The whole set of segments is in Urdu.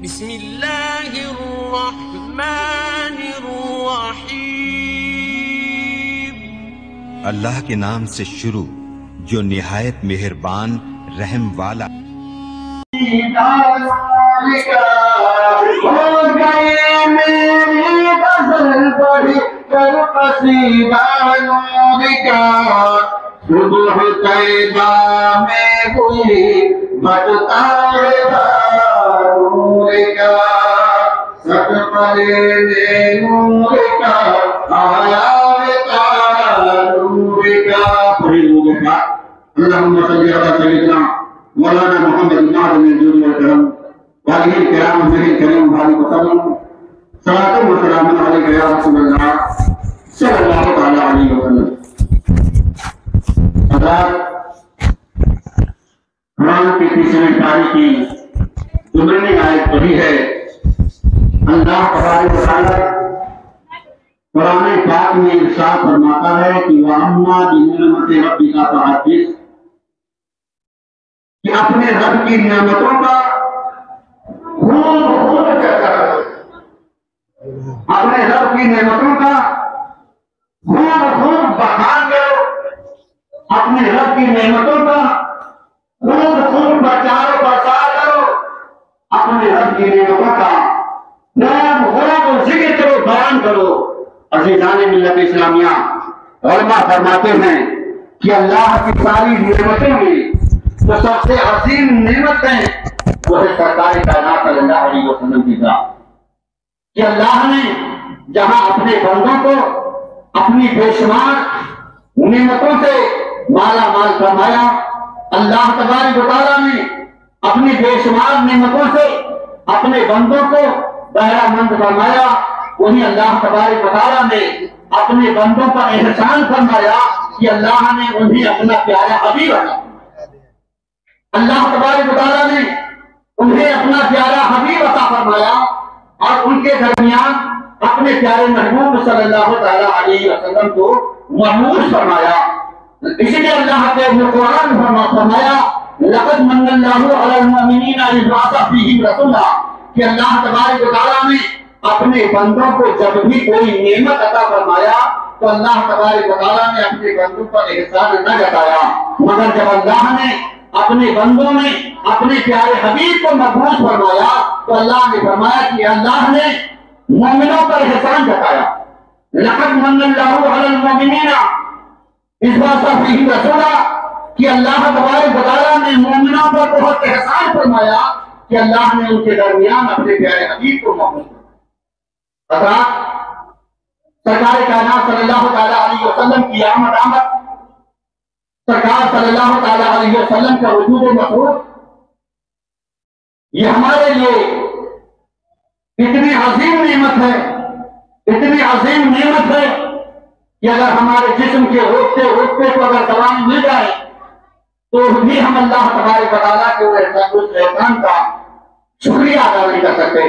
بسم اللہ الرحمن الرحیم۔ اللہ کے نام سے شروع جو نہایت مہربان رحم والا۔ ہو گئے میری غزل پڑھ کر قصیدہ نور کا، صبح طیبہ میں ہوئی بٹتا نور کا، سب پر نور کا آیا نور کا۔ پڑھی نور کا اللہم صلی علی سیدنا مولانا محمد معدن الجود والکرم وآلہ الکرام النبی الکریم وآلہ وسلم، صلاۃ و سلام علیک یا رسول اللہ صلی اللہ تعالی علیہ وسلم۔ حضرات، قرآن کی تیسری پاری کی جملے آیت پڑھی ہے۔ اللہ تبارک و تعالی قرآن پاک میں ارشاد فرماتا ہے کہ وَأَمَّا بِنِعْمَتِ رَبِّكَ فَحَدِّثْ، کہ اپنے رب کی نعمتوں کا خوب چرچا کرو، اپنے رب کی نعمتوں کا خوب بخان کرو، اپنے رب کی نعمتوں کا خوب پرچار و پرسار کرو، اپنے رب کی نعمتوں کا خوب ذکر کرو، بیان کرو۔ عزیزان ملت اسلامیہ، علماء فرماتے ہیں کہ اللہ کی ساری نعمتوں میں جو سب سے عظیم نعمت ہے وہ ہے سرکار کائنات صلی اللہ علیہ وسلم کی ذات، کہ اللہ نے جہاں اپنے بندوں کو اپنی بے شمار نعمتوں سے مالا مال فرمایا، اللہ تبارک و تعالیٰ نے اپنی بے شمار نعمتوں سے اپنے بندوں کو بہرہ مند فرمایا، وہیں اللہ تبارک و تعالیٰ نے اپنے بندوں پر احسان فرمایا کہ اللہ نے انہیں اپنا پیارا حبیب بنا، اللہ تبارک و تعالیٰ نے انہیں اپنا پیارا حبیب عطا فرمایا اور ان کے درمیان اپنے پیارے محبوب صلی اللہ تعالیٰ علیہ وسلم کو مبعوث فرمایا۔ اسی لیے اللہ کے قرآن فرمایا لقد من اللہ علی المؤمنین اذ بعث فیہم رسولا، کہ اللہ تبارک و تعالیٰ نے اپنے بندوں کو جب بھی کوئی نعمت عطا فرمایا تو اللہ تبارک و تعالیٰ نے اپنے بندوں پر احسان نہ جتایا، مگر جب اللہ نے اپنے بندوں میں اپنے پیارے حبیب کو مبعوث فرمایا تو اللہ نے فرمایا کہ اللہ نے مومنوں پر احسان جتایا۔ لقد من اللہ علی المؤمنین اذ بعث فیہم رسولا، کہ اللہ تبارک و تعالیٰ نے مومنوں پر بہت احسان فرمایا کہ اللہ نے ان کے درمیان اپنے پیارے حبیب کو مبعوث فرمایا۔ حضرات، سرکار کائنات صلی اللہ تعالیٰ علیہ وسلم کی آمد سرکار صلی اللہ تعالیٰ علیہ وسلم کا وجود مخلوق، یہ ہمارے لیے اتنی عظیم نعمت ہے، اتنی عظیم نعمت ہے کہ اگر ہمارے جسم کے روکتے کو اگر دوام مل جائے تو بھی ہم اللہ تبارک و تعالیٰ کے اس احسان کا شکریہ ادا نہیں کر سکتے۔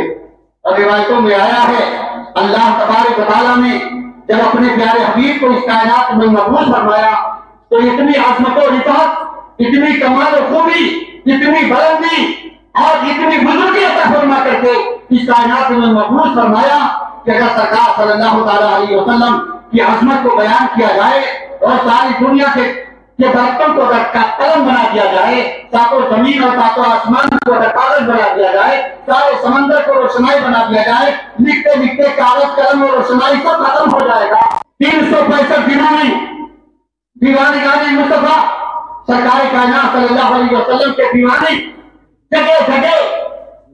اور روایتوں میں آیا ہے اللہ تبارک و تعالیٰ نے جب اپنے پیارے حبیب کو اس کائنات میں مبعوث فرمایا تو اتنی عظمت و رفعت، اتنی کمال و خوبی، اتنی بلندی اور اتنی بزرگی عطا فرما کر کے اس کائنات میں مبعوث فرمایا کہ اگر سرکار صلی اللہ تعالیٰ علیہ وسلم کی عظمت کو بیان کیا جائے اور ساری دنیا کے برتن کو اگر قلم بنا دیا جائے، ساتوں زمین اور ساتوں آسمان کو اگر کاغذ بنا دیا جائے، سارے سمندر کو روشنائی بنا دیا جائے، لکھتے لکھتے کاغذ قلم اور روشنائی سب ختم ہو جائے گا۔ 365 دنوں میں دیوانے گانے مصطفیٰ سرکار کائنات صلی اللہ علیہ وسلم کے دیوانے جگہ جگہ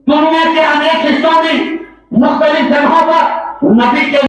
دنیا کے انیک حصوں میں مختلف جگہوں پر نبی کے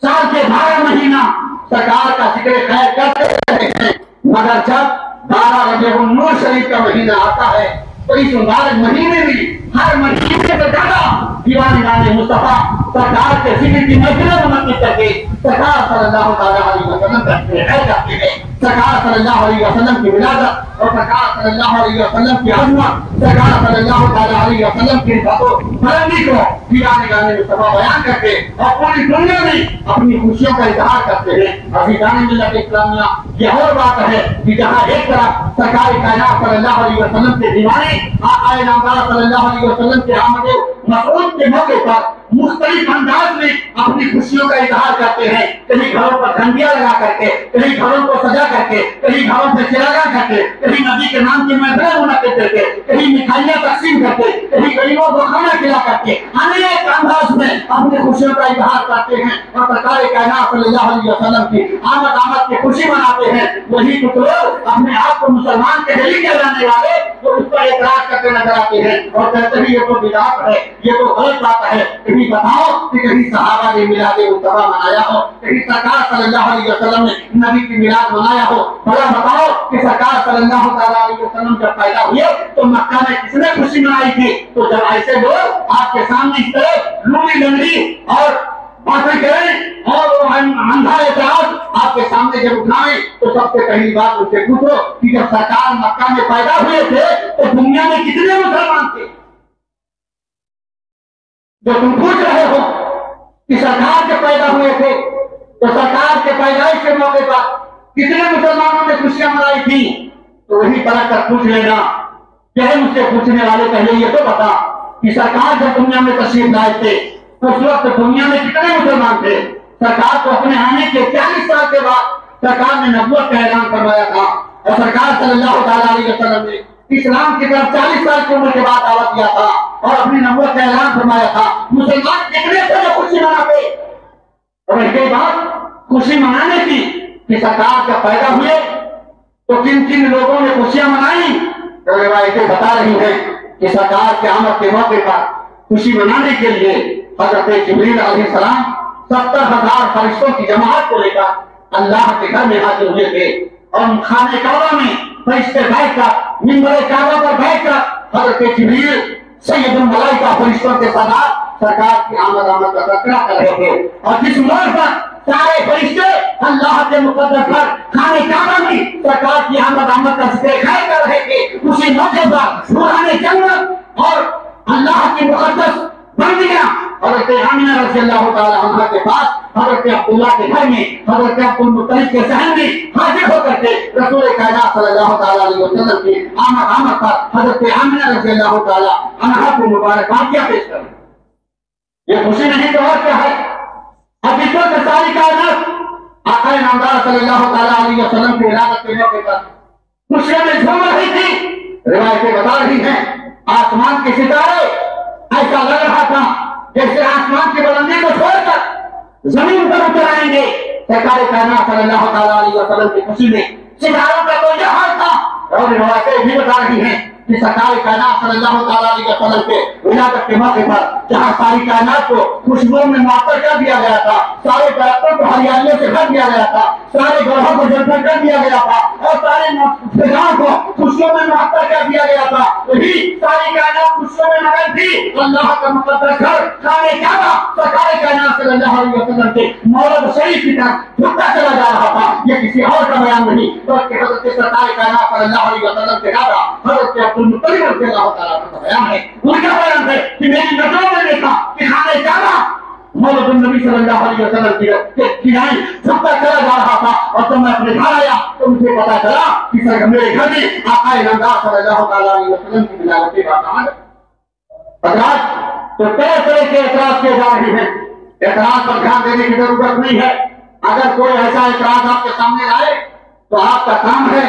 سال کے 12 مہینہ سرکار کا ذکر خیر کرتے رہتے ہیں، مگر جب 12 ربیع النور شریف کا مہینہ آتا ہے تو اس مبارک مہینے میں ہر مہینے سے زیادہ دیوان گانے مصطفیٰ سرکار کے ذکر کی محفلیں منعقد کر کے سرکار صلی اللہ علیہ وسلم کا ذکر خیر کرتے ہیں۔ سرکار صلی اللہ علیہ وسلم کی ولادت اور سرکار صلی اللہ علیہ وسلم کی عظمت، سرکار صلی اللہ تعالی علیہ وسلم کی رفعت و بلندی کو گانے گانے میں سبا بیان کرتے اور پوری دنیا میں اپنی خوشیوں کا اظہار کرتے ہیں۔ عزیزان ملت اسلامیہ، یہ اور بات ہے کہ جہاں ایک طرف سرکار کائنات صلی اللہ علیہ وسلم کے دیوانے آقا نامدار صلی اللہ علیہ وسلم کے آمد مسعود کے موقع پر مختلف انداز میں اپنی خوشیوں کا اظہار کرتے ہیں، کہیں گھروں پر گھنٹیاں لگا کر کے، کہیں گھروں کو سجا کر کے، کہیں گھروں سے چراغاں کر کے، کہیں نبی کے نام کی محفلیں منعقد کر کے، کہیں مٹھائیاں تقسیم کر کے، کہیں غریبوں کو کھانا کھلا کر کے انیک انداز میں اپنی خوشیوں کا اظہار کرتے ہیں اور سرکار کائنات صلی اللہ علیہ وسلم کی آمد کی خوشی مناتے ہیں۔ وہی کچھ لوگ اپنے آپ کو مسلمان کے دلی کے جانے والے وہ اس پر اعتراض کرتے نظر آتے ہیں اور کہتے ہیں یہ تو بدعت ہے، یہ تو غلط بات ہے۔ کہیں بتاؤ کہ کہیں صحابہ نے میلاد مصطفیٰ منایا ہو، کہیں سرکار صلی اللہ علیہ وسلم نے نبی کی میلاد منایا ہو؟ بھلا بتاؤ کہ سرکار صلی اللہ علیہ وسلم جب پیدا ہوئے تو مکہ میں کس نے خوشی منائی تھی؟ تو جب ایسے لوگ آپ کے سامنے اس طرح لولی لنگڑی اور باتیں کریں اور وہ اندھا اعتراض آپ کے سامنے جب اٹھائیں تو سب سے پہلی بات ان سے پوچھو کہ جب سرکار مکہ میں پیدا ہوئے تھے تو دنیا میں کتنے مسلمان تھے؟ جو تم پوچھ رہے ہو کہ سرکار جب پیدا ہوئے تھے تو سرکار کے پیدائش کے موقع پر کتنے مسلمانوں نے خوشیاں منائی تھی؟ تو وہی پلٹ کر پوچھ لینا کہ مجھ سے پوچھنے والے پہلے یہ تو بتا کہ سرکار جب دنیا میں تشریف لائے تھے اس وقت دنیا میں کتنے مسلمان تھے؟ سرکار کو اپنے آنے کے 40 سال کے بعد سرکار نے نبوت کا اعلان فرمایا تھا اور سرکار صلی اللہ تعالی علیہ وسلم نے اسلام کی طرف 40 سال کی عمر کے بعد دعوت کیا تھا اور اپنی نبوت کا اعلان فرمایا تھا۔ مسلمان کتنے تھے جو خوشی مناتے؟ اور اس کے بعد خوشی منانے کی کہ سرکار جب پیدا ہوئے تو کن کن لوگوں نے خوشیاں منائی؟ تو روایتیں بتا رہی ہیں کہ سرکار کے آمد کے موقع پر خوشی منانے کے لیے حضرت جبریل علیہ السلام 70,000 فرشتوں کی جماعت کو لے کر اللہ کے گھر میں حاضر ہوئے تھے اور خانہ کعبہ میں فرشتے بیٹھ کر منبر کعبہ پر بیٹھ کر حضرت جبریل سید الملائکہ فرشتوں کے ساتھ سرکار کی آمد کا تذکرہ کر رہے تھے اور جس موڑ پر سارے فرشتے اللہ کے مقدس گھر خانہ کعبہ میں سرکار کی آمد کا ذکر کر رہے تھے، اسی موقع پر نورانی جنت اور اللہ کی مقدس بندیاں حضرت آمنہ رضی اللہ تعالی عنہ کے پاس حضرت عبداللہ کے گھر میں حضرت عبد المطلب کے صحن میں حاضر ہو کر کے رسول کائنات صلی اللہ تعالی علیہ وسلم کی آمد پر حضرت آمنہ رضی اللہ تعالی عنہ کو مبارکباد پیش کر یہ خوشی نہیں تو اور کیا ہے؟ اب اس وقت ساری کائنات آقا نامدار صلی اللہ تعالی علیہ وسلم کی ولادت کے موقع پر خوشیوں میں جھوم رہی تھی۔ روایتیں بتا رہی ہیں آسمان کے ستارے ایسا لگ رہا تھا جیسے آسمان کی بلندی کو چھوڑ کر زمین پر اتر آئیں گے۔ سرکار کائنات صلی اللہ تعالی علیہ وسلم کی خوشی میں ستاروں کا تو یہ حال تھا اور روایتیں بھی بتا رہی ہیں کہ سرکار کائنات صلی اللہ تعالی علیہ وسلم کے ولادت کے موقع پر جہاں ساری کائنات کو خوشبو میں معطر کر دیا گیا تھا، سارے درختوں کو ہریالیوں سے بھر دیا گیا تھا، سارے گڑھوں کو جلدر کر دیا گیا تھا اور سارے فضاؤں کو خوشبو میں معطر کر دیا گیا تھا، وہی ساری کائنات خوشبو میں مگن تھی۔ اللہ کا مقدس گھر خانہ کعبہ سرکار کائنات صلی اللہ علیہ وسلم کے مولد شریف کی طرف جھکتا چلا جا رہا تھا۔ یہ کسی اور کا بیان نہیں بلکہ حضرت سرکار کائنات صلی اللہ علیہ وسلم کے دادا حضرت عبد المطلب رضی اللہ تعالیٰ کا بیان ہے۔ ان کا بیان ہے کہ میری نظروں میں دیکھا کہ خانہ کعبہ مولد النبی صلی اللہ علیہ وسلم کی لائن جھکتا چلا جا رہا تھا اور جب میں اپنے گھر آیا تو مجھے پتا چلا کہ میرے گھر میں آقا نامدار صلی اللہ تعالیٰ علیہ وسلم کی ولادت کے بعد حضرات تو طرح طرح کے اعتراض کیے جا رہے ہیں۔ اعتراض پر دھیان دینے کی ضرورت نہیں ہے۔ اگر کوئی ایسا اعتراض آپ کے سامنے آئے تو آپ کا کام ہے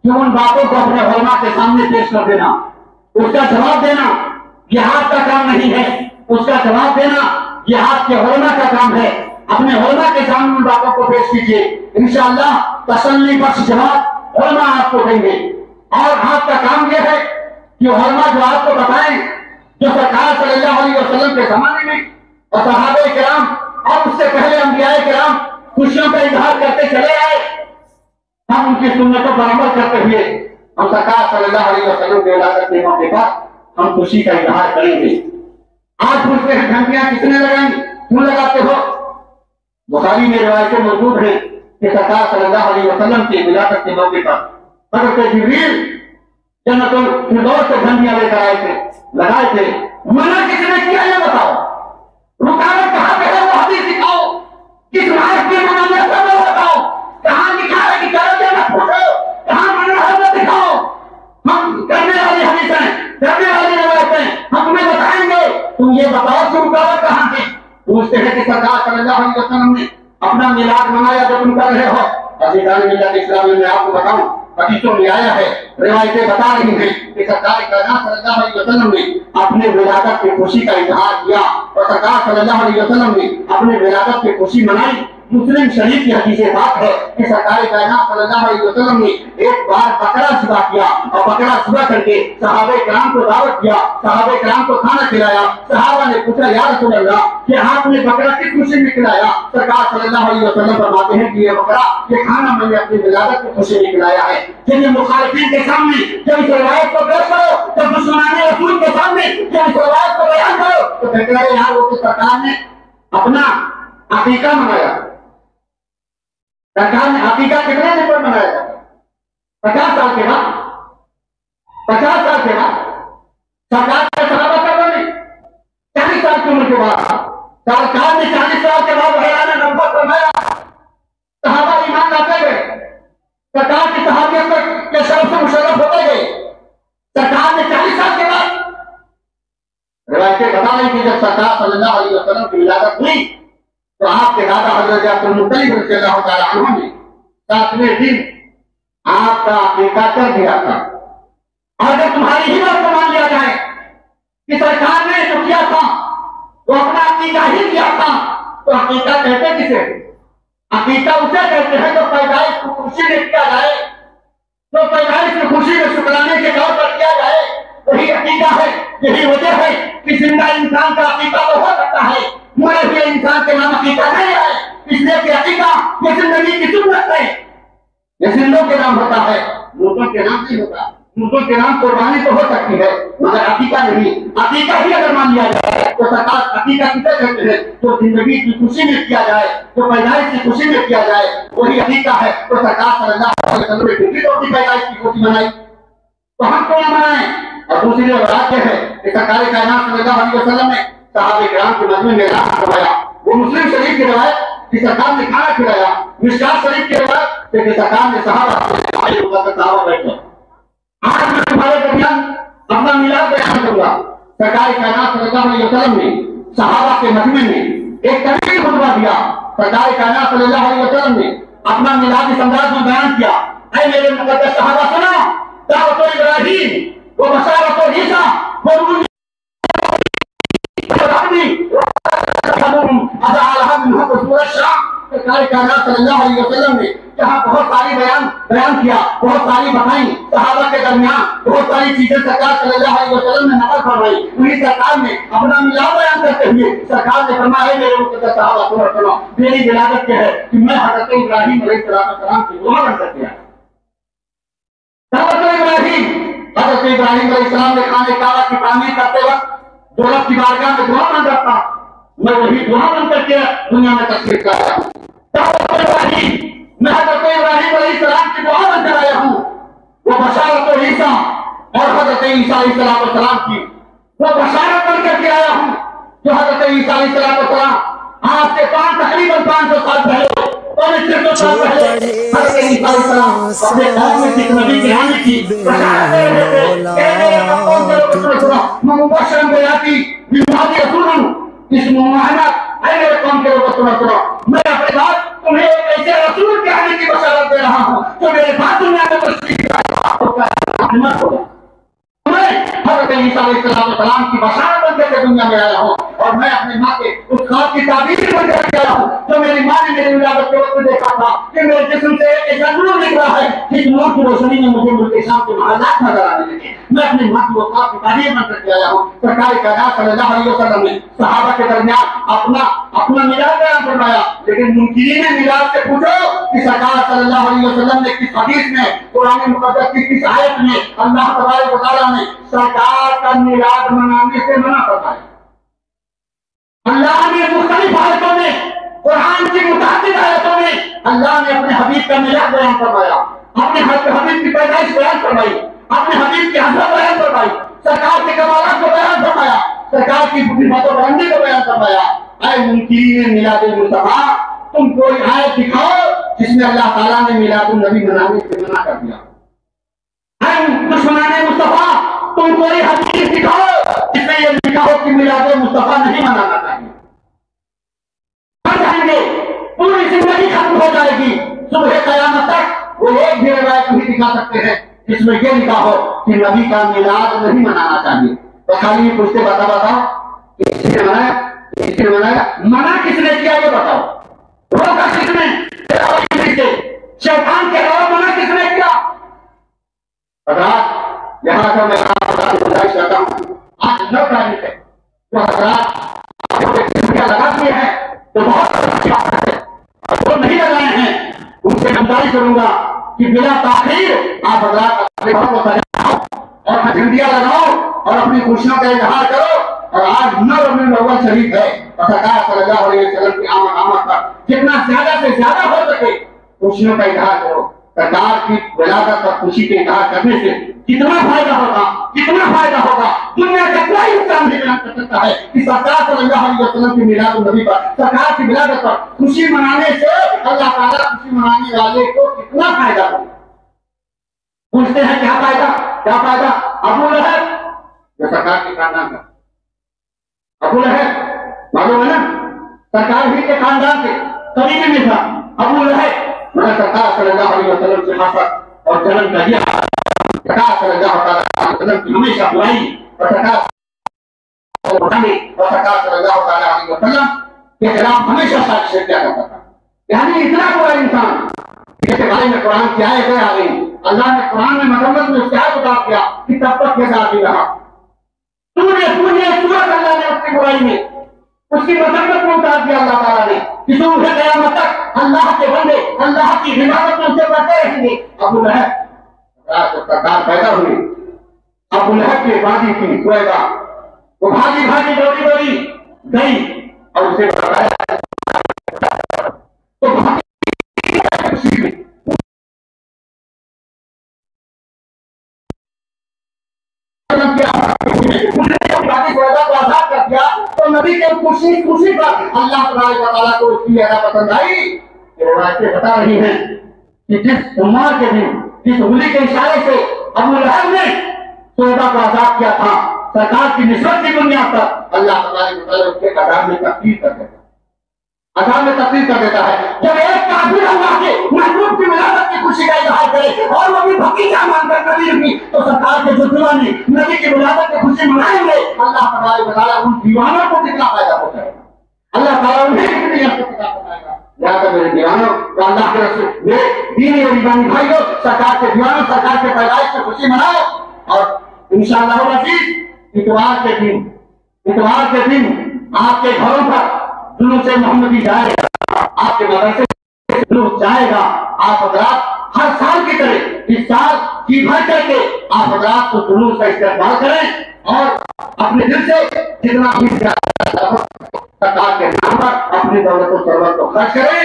کہ ان باتوں کو اپنے علماء کے سامنے پیش کر دینا، اس کا جواب دینا یہ آپ کا کام نہیں ہے، اس کا جواب دینا یہ آپ کے علماء کا کام ہے۔ اپنے علماء کے سامنے ان باتوں کو پیش کیجیے، انشاءاللہ تسلی بخش جواب علماء آپ کو دیں گے۔ اور آپ کا کام یہ ہے کہ علماء جو آپ کو بتائیں جو سرکار صلی اللہ علیہ وسلم کے زمانے میں اور صحابہ کرام اور اس سے پہلے انبیاء کرام خوشیوں کا اظہار کرتے چلے آئے، ہم ان کی سنتوں پر عمل کرتے ہوئے ہم سرکار صلی اللہ علیہ وسلم کے ولادت کے موقع پر ہم خوشی کا اظہار کریں گے۔ آج پوچھتے ہیں گھنٹیاں کس نے لگائیں؟ کیوں لگاتے ہو؟ بخاری میں روایتیں موجود ہیں کہ سرکار صلی اللہ علیہ وسلم کی ولادت کے موقع پر حضرت جبریل جنت الفردوس سے جھنڈیاں لے کر آئے تھے، لگائے تھے. منع کس نے کیا یہ بتاؤ؟ رکاوٹ کہاں پہ ہے وہ حدیث دکھاؤ. کس رائے کے منع میں ہے وہ بتاؤ. کہاں لکھا ہے کہ کرو یا مت پوچھو؟ کہاں منع ہے وہ دکھاؤ. ہم کرنے والی حدیثیں، کرنے والی روایتیں ہم تمہیں بتائیں گے. تم یہ بتاؤ کہ رکاوٹ کہاں ہے؟ پوچھتے ہیں کہ سرکار صلی اللہ علیہ وسلم نے اپنا میلاد منایا جو تم کر رہے ہو. عزیزان ملت اسلامی میں آپ کو بتاؤں، حدیثوں میں آیا ہے، روایتیں بتا رہی ہیں کہ سرکار کائنات صلی اللہ علیہ وسلم نے اپنے ولادت کی خوشی کا اظہار کیا اور سرکار صلی اللہ علیہ وسلم نے اپنے ولادت کی خوشی منائی. مسلم شریف کی حدیث بات ہے کہ سرکار کائنات صلی اللہ علیہ وسلم نے ایک بار بکرا ذبح کیا اور بکرا ذبح کر کے صحابہ کرام کو دعوت کیا، صحابہ کرام کو کھانا کھلایا. صحابہ نے پوچھا یا رسول اللہ کہ آپ نے بکرا کس خوشی میں کھلایا؟ سرکار صلی اللہ علیہ وسلم فرماتے ہیں کہ یہ بکرا، یہ کھانا میں نے اپنی ولادت کی خوشی میں کھلایا ہے. جب یہ مخالفین کے سامنے جب اس روایت کو پیش کرو، جب دشمنان رسول کے سامنے جب اس روایت کو بیان کرو تو کہتے ہیں یار وہ سرکار نے اپنا عقیقہ منایا. سرکار نے عقیقہ کتنے دن پر منایا جاتا ہے؟ 50 سال کے بعد. 50 سال کے بعد سرکار نے صحابہ کا بنے 40 سال کی عمر کے بعد سرکار نے 40 سال کے بعد حیران نمبر فرمایا. صحابہ ایمان لاتے گئے، سرکار کی صحابیت کے شرف سے مشرف ہوتے گئے. سرکار نے 40 سال کے بعد روایتیں بتا رہی تھی جب سرکار صلی اللہ علیہ وسلم کی ولادت ہوئی تو آپ کے دادا حضرت عبد المطلب رضی اللہ تعالیٰ عنہ نے 7ویں دن آپ کا عقیقہ کر دیا تھا. اور اگر تمہاری ہی بات کو مان لیا جائے کہ سرکار نے جو کیا تھا وہ اپنا عقیقہ ہی کیا تھا تو عقیقہ کہتے کسے؟ عقیقہ اسے کہتے ہیں جو پیدائش کو خوشی میں کیا جائے، جو پیدائش کی خوشی میں شکرانے کے طور پر کیا جائے، وہی عقیقہ ہے. یہی وجہ ہے کہ زندہ انسان کا عقیقہ تو ہو سکتا ہے، مرے ہوئے انسان کے نام عقیقہ نہیں ہے. اس لیے کہ عقیقہ یہ زندگی کی سنت ہے، یہ زندوں کے نام ہوتا ہے، مردوں کے نام نہیں ہوتا. مردوں کے نام قربانی تو ہو سکتی ہے مگر عقیقہ نہیں. عقیقہ ہی اگر مان لیا جائے تو سرکار عقیقہ کسے کہتے ہیں؟ جو زندگی کی خوشی میں کیا جائے، جو پیدائش کی خوشی میں کیا جائے وہی عقیقہ ہے. تو سرکار صلی اللہ علیہ وسلم نے دوسری تو اپنی پیدائش کی خوشی منائی تو ہم کیوں نہ منائیں؟ اور دوسری روایت یہ ہے کہ سرکار کائنات صلی اللہ علیہ وسلم نے صحابہ کرام کے مجمع میں اعلان فرمایا. وہ مسلم شریف کی روایت کہ سرکار نے کھانا کھلایا، مشکات شریف کی روایت کہ سرکار نے صحابہ بیٹھے. آج میں تمہارے درمیان اپنا میلاد بیان کروں گا. سرکار کائنات صلی اللہ علیہ وسلم نے صحابہ کے مجمع میں ایک طویل خطبہ دیا. سرکار کائنات صلی اللہ علیہ وسلم نے اپنا میلاد اس انداز میں بیان کیا. اے میرے مقدس صحابہ سنو، دعوت ابراہیم وہ بشارت عیسیٰ وہ روح سرکار کائنات صلی اللہ علیہ وسلم نے جہاں بہت ساری بیان کیا، بہت ساری بتائیں صحابہ کے درمیان، بہت ساری چیزیں سرکار صلی اللہ علیہ وسلم نے نقل فرمائی. انہیں سرکار نے اپنا میلاد بیان کرتے ہوئے سرکار نے فرمایا میرے مقدس صحابہ سنو، میری ولادت کیا ہے کہ میں حضرت ابراہیم علیہ السلام کی دعا بن سکتے ہیں. حضرت ابراہیم علیہ السلام نے خانہ کعبہ کی تعمیر کرتے وقت جو رب کی بارگاہ میں دعا مانگا تھا میں وہی دعا بن کر کے دنیا میں تشریف لایا. میں حضرت ابراہیم علیہ السلام کی دعا بن کر آیا ہوں. وہ بشارت عیسیٰ اور حضرت عیسیٰ علیہ السلام کی وہ بشارت بن کر کے آیا ہوں جو حضرت عیسیٰ علیہ السلام آج سے تقریباً 500 سال پہلے میں اپنے بات تمہیں ایک ایسے رسول کے آنے کی بشارت دے رہا ہوں جو میرے بات دنیا میں حضرت عیسیٰ علیہ السلام کی بشارت بن کر کے دنیا میں آیا ہوں اور میں اپنی ماں کے اس خواب کی تعبیر بن کر کے آیا ہوں جو میری ماں نے میری ولادت کے وقت دیکھا تھا کہ میرے جسم سے ایک ایسا نور نکلا ہے جس نور کی روشنی میں مجھے ملک شام کے محلات نظر آنے لگے. میں اپنی ماں کی خواب کی تعبیر بن کر کے آیا ہوں. سرکار کائنات صلی اللہ علیہ وسلم نے صحابہ کے درمیان اپنا میلاد بیان فرمایا لیکن منکرین میلاد سے پوچھو کہ سرکار صلی اللہ علیہ وسلم نے کس حدیث میں قرآن مقدس کی کس آیت میں اللہ تبارک و تعالیٰ نے سرکار کا میلاد منانے سے منع فرمایا. اللہ نے مختلف آیتوں میں قرآن کی متعدد آیتوں میں اللہ نے اپنے حبیب کا میلاد بیان فرمایا، اپنے حبیب کی پیدائش بیان فرمائی، اپنے حبیب کی حضرت بیان فرمائی، سرکار کے کمالات کو بیان فرمایا، سرکار کی صفات و بلندی کو بیان فرمایا۔ اے منکرین میلاد مصطفیٰ، تم کوئی آیت دکھاؤ جس میں اللہ تعالیٰ نے میلاد النبی منانے سے منع کر دیا۔ اے دشمنان مصطفیٰ، تم کوئی حدیث دکھاؤ جس میں یہ لکھا ہو کہ میلاد مصطفیٰ نہیں منانا چاہیے۔ جائیں گے، پوری زندگی ختم ہو جائے گی، صبح قیامت تک وہ ایک بھی روایت نہیں دکھا سکتے ہیں جس میں یہ لکھا ہو کہ نبی کا میلاد نہیں منانا چاہیے۔ تو خالی یہ پوچھتے بتاؤ کس نے منایا، کس نے منایا، منع کس نے کیا یہ بتاؤ، روکا کس نے، شیطان کے علاوہ منع کس نے کیا؟ حضرات یہاں سے میں گزارش کرتا ہوں، آج 9 تاریخ ہے، تو حضرات لگا دیے ہیں تو بہت اچھی بات ہے، اور وہ نہیں لگائے ہیں ان سے گزارش کروں گا کہ بلا تاخیر آپ حضرات اپنے گھروں کو سجاؤ اور جھنڈیاں لگاؤ اور اپنی خوشیوں کا اظہار کرو۔ اور آج 9 ربیع الاول شریف ہے، سرکار صلی اللہ علیہ وسلم کی آمد پر جتنا زیادہ سے زیادہ ہو سکے خوشیوں کا اظہار کرو۔ سرکار کی ولادت اور خوشی کے اظہار کرنے سے کتنا فائدہ ہوگا، کتنا فائدہ ہوگا، دنیا کا کوئی انسان نہیں بیان کر سکتا ہے کہ سرکار صلی اللہ علیہ وسلم کی میلاد النبی پر، سرکار کی ولادت پر خوشی منانے سے اللہ تعالیٰ خوشی منانے والے کو کتنا فائدہ ہوگا۔ پوچھتے ہیں کیا فائدہ، کیا فائدہ؟ ابو لہب جو سرکار کے خاندان کا، ابو لہب معلوم ہے نا، سرکار ہی کے خاندان سے قریبی میں تھا۔ ابو لہب میں سرکار صلی اللہ علیہ وسلم سے حسد اور جلن کا دیا، سرکار صلی اللہ علیہ وسلم کی ہمیشہ برائی اور سرکار صلی اللہ علیہ وسلم کے خلاف ہمیشہ سازشیں کیا کرتا تھا۔ یعنی اتنا برا انسان جیسے بارے میں قرآن کی آیتیں آ گئی، اللہ نے قرآن میں مذمت میں اشتہار اتار دیا کہ تب تک یہ باقی رہا۔ پورے سورت اللہ نے اپنی برائی میں اس کی مذمت میں اتار دیا اللہ تعالیٰ نے کہ صبح سے قیامت تک اللہ کے بندے اللہ کی عبادت میں ان سے بڑھتے رہیں گے۔ ابو لہب سرکار پیدا ہوئی، ابو لہب کی بازی تھی سویبہ، وہ بھاگی بھاگی دوڑی دوڑی گئی اور اسے بتایا تو تو نبی کے خوشی پر اللہ تعالیٰ کو اس کی زیادہ پسند آئی کہ روایتیں بتا رہی ہیں کہ جس عمر کے دن جس انگلی کے اشارے سے ابو لہب نے سویبہ کو آزاد کیا تھا، سرکار کی نسبت کی بنیاد پر اللہ تعالیٰ اس کے عذاب میں تبدیل کر دیتا ہے، عذاب میں تبدیل کر دیتا ہے۔ جب ایک کافر اللہ کے محبوب کی ولادت کی خوشی کا اظہار کرے اور وہ بھی بھتیجا مان کر نبی رکھی تو سرکار کے جو دیوانے نبی کی ولادت کی خوشی منائیں گے، اللہ تعالیٰ ان دیوانوں کو کتنا فائدہ پہنچائے گا، اللہ تعالیٰ انہیں کتنی عطا فرمائے گا۔ لہٰذا میرے دیوانوں تو اللہ کے رسول میرے دینی اور ایمانی بھائیوں، سرکار کے دیوانوں سرکار کے پیدائش کی خوشی مناؤ اور انشاءاللہ العزیز اتوار کے دن آپ کے گھروں پر جلوس محمدی جائے گا، آپ کے مدرسے سے جلوس جائے گا۔ آپ حضرات ہر سال کی طرح اس سال جی بھر کر کے آپ حضرات کو جلوس کا استقبال کریں اور اپنے دل سے جتنا بھی سرکار کے نام پر اپنی دولت و ثروت کو خرچ کریں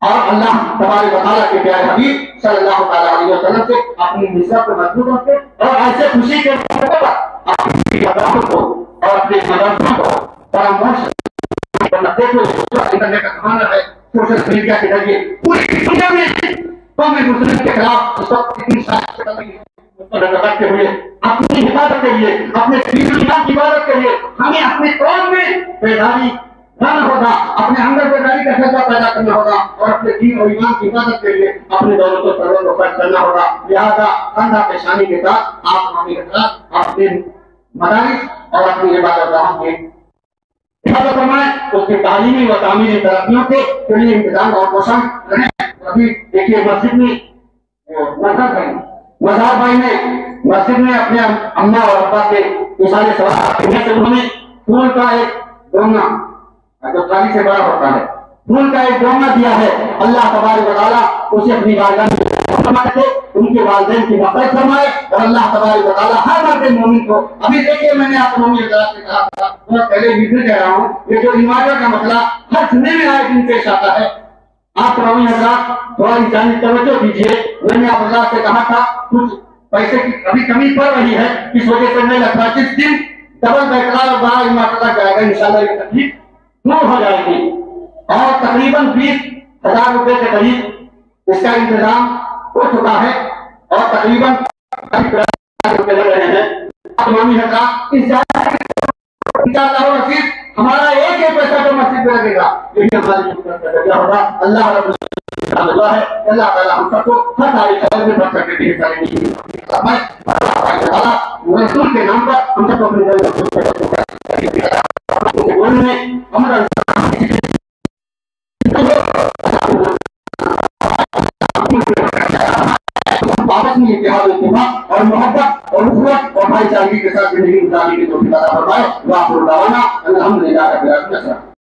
اور اللہ تبارک و تعالیٰ کے پیارے حبیب صلی اللہ تعالیٰ علیہ وسلم سے اپنی نسبت کو مضبوط رکھیں اور ایسے خوشی کے موقع پر اپنی مدرسوں کو اور اپنے مدرسوں کو فراموش انٹرنیٹ کا زمانہ ہے، سوشل میڈیا کے ذریعے پوری دنیا میں قوم مسلم کے خلاف اس وقت اتنی سازش چل رہی ہے، اس کو نظر رکھتے ہوئے اپنی حفاظت کے لیے، اپنے دین و ایمان کی حفاظت کے لیے ہمیں اپنی قوم میں بیداری لانا ہوگا، اپنے اندر بیداری کا جذبہ پیدا کرنا ہوگا اور اپنے دین اور ایمان کی حفاظت کے لیے اپنے دولت و ثروت کو خرچ کرنا ہوگا۔ لہٰذا اندھا پیشانی کے ساتھ آپ ہمیں اپنے مدارس اور اپنی عبادت گاہوں کے حفاظت فرمائیں، اس کی تعلیمی و تعمیری ترقیوں کے لیے انتظام اور کوشاں رہیں۔ ابھی دیکھیے مسجد میں مظہر بھائی نے مسجد میں اپنے اماں اور ابا کے اشارے سوال کرنے سے انہوں نے پھول کا ایک ڈونا جو تھالی سے بڑا ہوتا ہے، پھول کا ایک ڈونا دیا ہے۔ اللہ تبارک و تعالیٰ اسے اپنی بارگاہ میں فرمائے، ان کے والدین کی مغفرت فرمائے اور اللہ تبارک و تعالیٰ ہر مرد مومن کو، ابھی دیکھیے میں نے آپ مومن حضرات سے کہا تھا، میں پہلے بھی پھر کہہ رہا ہوں، یہ جو انوائٹر کا مسئلہ ہر سننے میں آئے دن پیش آتا ہے، آپ تمام حضرات تھوڑا انسانی توجہ دیجیے. میں نے آپ حضرات سے کہا تھا کچھ پیسے کی ابھی کمی پڑ رہی ہے, اس وجہ سے میں لگتا ہے جس دن ڈبل بیٹھا بڑا مرتبہ جائے گا انشاءاللہ یہ تکلیف دور ہو جائے گی. اور تقریباً 20,000 روپے کے قریب اس کا انتظام ہو چکا ہے اور تقریباً روپے لگ رہے ہیں. تمام حضرات ہمارا ایک ایک پیسہ جو مسجد میں لگے گا یہی ہماری ہوگا. اللہ رب اللہ ہے, اللہ تعالیٰ ہم سب کو ہر ساری خبر میں بڑھ سکتے ہیں. رسول کے نام پر ہم سب کو اپنے آپس میں اتحاد اتفاق اور محبت اور اخوت اور بھائی چارگی کے ساتھ زندگی گزارنے کی توفیق عطا فرمائے. وآخر دعوانا الحمدللہ رب العالمین.